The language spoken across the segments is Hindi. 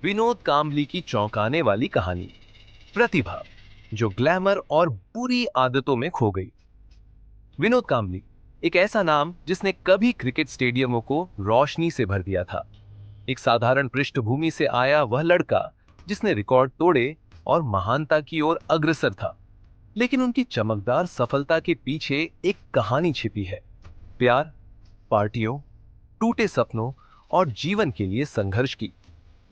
विनोद कांबली की चौंकाने वाली कहानी प्रतिभा, जो ग्लैमर और बुरी आदतों में खो गई। विनोद कांबली एक ऐसा नाम जिसने कभी क्रिकेट स्टेडियमों को रोशनी से भर दिया था। एक साधारण पृष्ठभूमि से आया वह लड़का जिसने रिकॉर्ड तोड़े और महानता की ओर अग्रसर था। लेकिन उनकी चमकदार सफलता के पीछे एक कहानी छिपी है। प्यार, पार्टियों, टूटे सपनों और जीवन के लिए संघर्ष की।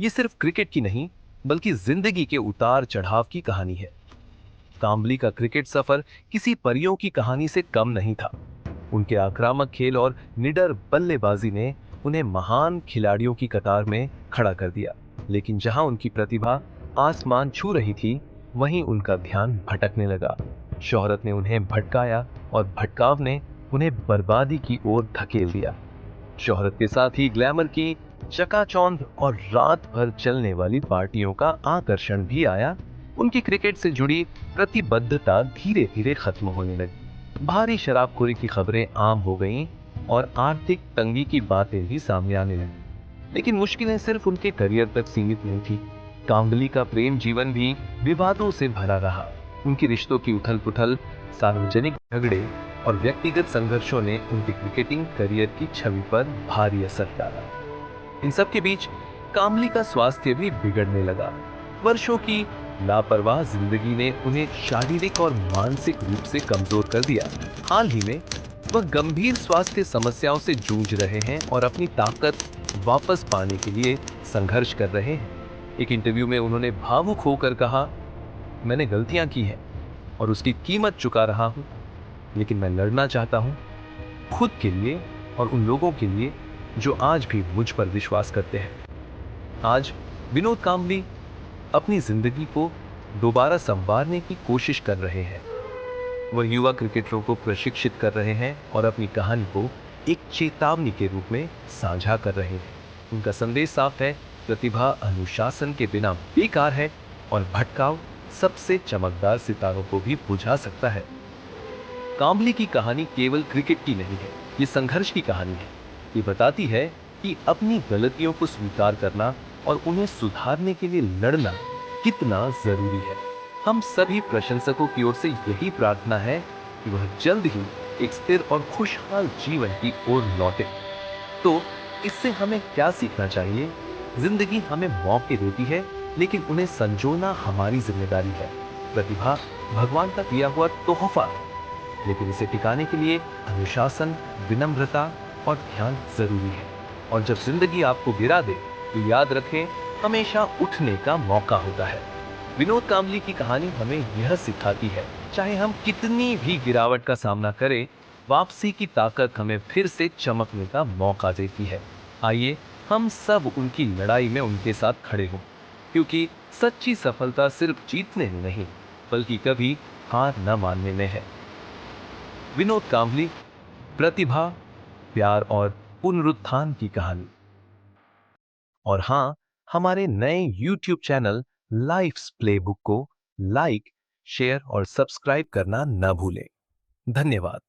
ये सिर्फ क्रिकेट की नहीं, बल्कि जिंदगी के उतार चढ़ाव की कहानी है। कांबली का क्रिकेट सफर किसी परियों की कहानी से कम नहीं था। उनके आक्रामक खेल और निडर बल्लेबाजी ने उन्हें महान खिलाड़ियों की कतार में खड़ा कर दिया। लेकिन जहां उनकी प्रतिभा आसमान छू रही थी, वहीं उनका ध्यान भटकने लगा। शोहरत ने उन्हें भटकाया और भटकाव ने उन्हें बर्बादी की ओर धकेल दिया। शोहरत के साथ ही ग्लैमर की चकाचौंध और रात भर चलने वाली पार्टियों का आकर्षण भी आया। उनकी क्रिकेट से जुड़ी प्रतिबद्धता धीरे धीरे खत्म होने लगी। भारी शराबखोरी की खबरें आम हो गईं और आर्थिक तंगी की बातें भी सामने आने लगी। लेकिन मुश्किलें सिर्फ उनके करियर तक सीमित नहीं थी। कांबली का प्रेम जीवन भी विवादों से भरा रहा। उनकी रिश्तों की उथल पुथल, सार्वजनिक झगड़े और व्यक्तिगत संघर्षों ने उनके क्रिकेटिंग करियर की छवि पर भारी असर डाला। इन सब के बीच कांबली का स्वास्थ्य भी बिगड़ने लगा। वर्षों की लापरवाह जिंदगी ने उन्हें शारीरिक और मानसिक रूप से कमजोर कर दिया। हाल ही में वह गंभीर स्वास्थ्य समस्याओं से जूझ रहे हैं और अपनी ताकत वापस पाने के लिए संघर्ष कर रहे हैं। एक इंटरव्यू में उन्होंने भावुक होकर कहा, मैंने गलतियां की हैं और उसकी कीमत चुका रहा हूं, लेकिन मैं लड़ना चाहता हूं, खुद के लिए और उन लोगों के लिए जो आज भी मुझ पर विश्वास करते हैं। आज विनोद कांबली अपनी जिंदगी को दोबारा संवारने की कोशिश कर रहे हैं। वह युवा क्रिकेटरों को प्रशिक्षित कर रहे हैं और अपनी कहानी को एक चेतावनी के रूप में साझा कर रहे हैं। उनका संदेश साफ है, प्रतिभा अनुशासन के बिना बेकार है और भटकाव सबसे चमकदार सितारों को भी बुझा सकता है। कांबली की कहानी केवल क्रिकेट की नहीं है, ये संघर्ष की कहानी है। ये बताती है कि अपनी गलतियों को स्वीकार करना और उन्हें सुधारने के लिए लड़ना कितना जरूरी है। हम सभी प्रशंसकों की ओर से यही प्रार्थना है कि वह जल्द ही एक स्थिर और खुशहाल जीवन की ओर लौटे। तो इससे हमें क्या सीखना चाहिए? जिंदगी हमें मौके देती है, लेकिन उन्हें संजोना हमारी जिम्मेदारी है। प्रतिभा भगवान का दिया हुआ तोहफा है, लेकिन इसे टिकाने के लिए अनुशासन, विनम्रता और ध्यान जरूरी है। और जब जिंदगी आपको गिरा दे, तो याद रखें, हमेशा उठने का मौका होता है। विनोद कांबली की कहानी हमें यह सिखाती है, चाहे हम कितनी भी गिरावट का सामना करें, वापसी की ताकत हमें फिर से चमकने का मौका देती है। आइए हम सब उनकी लड़ाई में उनके साथ खड़े हों, क्योंकि सच्ची सफलता सिर्फ जीतने में नहीं, बल्कि कभी हार न मानने में है। विनोद कांबली, प्रतिभा, प्यार और पुनरुत्थान की कहानी। और हाँ, हमारे नए YouTube चैनल लाइफ्स प्लेबुक को लाइक, शेयर और सब्सक्राइब करना न भूलें। धन्यवाद।